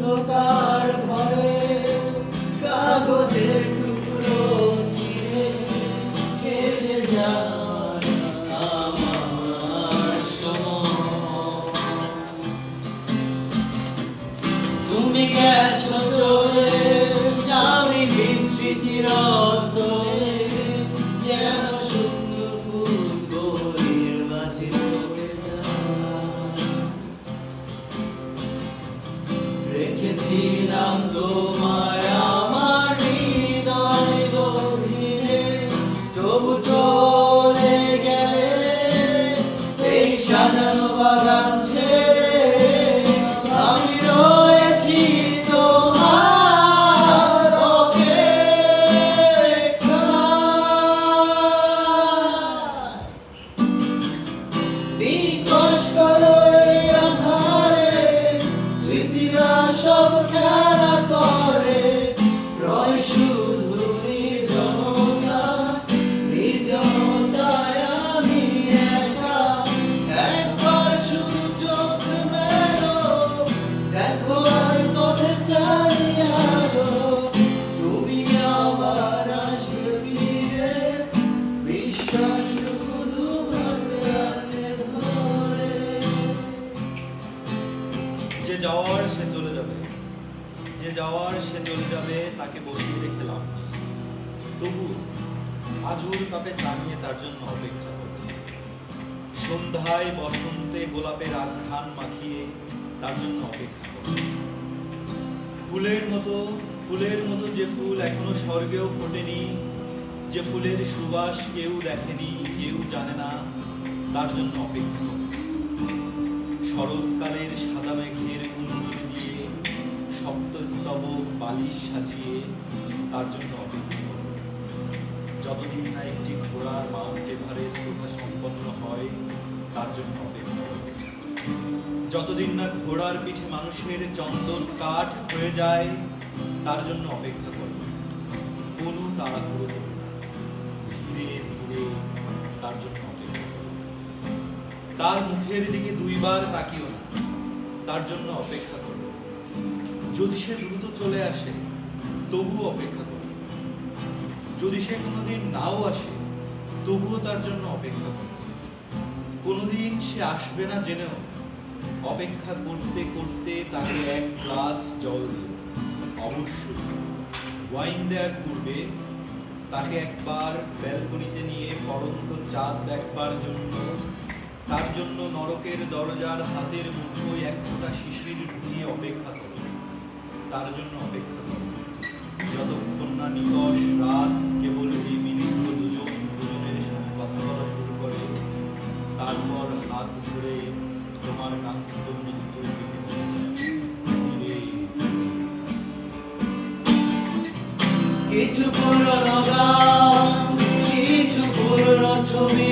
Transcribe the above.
অন্ধকার ভরে কাগজের টুকরো ছিঁড়ে কেটে যায় আমার সময়। তুমি গেছো চলে যাওনি বিস্মৃতির অন্তরে, যেন শূন্য ফুল গলির মাঝে পড়ে যায়। রেখেছিলাম তোমায় আমার হৃদয় গভীরে, তবু চলে গেলে এই সাজানো বাগান ছেড়ে। আমি রয়েছি তোমার অপেক্ষায়। নিকশ করো এই আঁধারে, স্মৃতিরা সব খেলা করে। রয় শুধু নির্জনতা, নির্জনতায় আমি একা। একবার শুধু চোখ মেলো, দেখো আর পথে চালিয়ে আলো। তুমি আবার আসবে ফিরে, বিশ্বাসটুকু দু হাতে হাতে ধরে। যে যাওয়ার সে চলে যাবে, যে যাওয়ার সে চলে যাবে, তাকে বসিয়ে রেখে লাভ নেই। তবু আজুর কাপে চা নিয়ে তার জন্য অপেক্ষা করব। সন্ধ্যায় বসন্তে গোলাপের আখ্যান মাখিয়ে তার জন্য অপেক্ষা করব। ফুলের মতো যে ফুল এখনো স্বর্গেও ফোটেনি, যে ফুলের সুবাস কেউ দেখেনি, কেউ জানে না, তার জন্য অপেক্ষা করব। শরৎকালের সাদা মেঘের কুণ্ডুলি দিয়ে সপ্তস্তবক বালিশ সাজিয়ে তার জন্য অপেক্ষা করব। যতদিন না একটি ঘোড়ার মাউন্ট এভারেস্ট ওঠা সম্পন্ন হয়, তার জন্য অপেক্ষা করব। যতদিন না ঘোড়ার পিঠে মানুষের চন্দন কাঠ হয়ে যায়, তার জন্য অপেক্ষা করব। কোনো তাড়াহুড়ো করব না, ধীরে ধীরে তার জন্য অপেক্ষা করব। তার মুখের দিকে দুইবার তাকিও না, তার জন্য অপেক্ষা করব। যদি সে দ্রুত চলে আসে, তবুও অপেক্ষা করব। যদি সে কোনোদিন নাও আসে, তবুও তার জন্য অপেক্ষা করব। কোনোদিন সে আসবে না জেনেও অপেক্ষা করতে করতে তাকে এক গ্লাস জল দিও। অবশ্যই ওয়াইন দেওয়ার পূর্বে তাকে একবার ব্যালকনিতে নিয়ে পড়ন্ত চাঁদ দেখবার জন্য, তার জন্য নরকের দরজার হাতের মুঠোয় এক ফোঁটা শিশির ঢুকিয়ে অপেক্ষা করো। তার জন্য অপেক্ষা করো যতক্ষণ না নিকষ রাত কেবল এই মিলিত দুজনের সাথে কথা বলা শুরু করে। তারপর হাত ধরে তোমার কাঙ্ক্ষিত মৃত্যুর দিকে ধীরে। কিছু পুরনো গান, কিছু পুরনো ছবি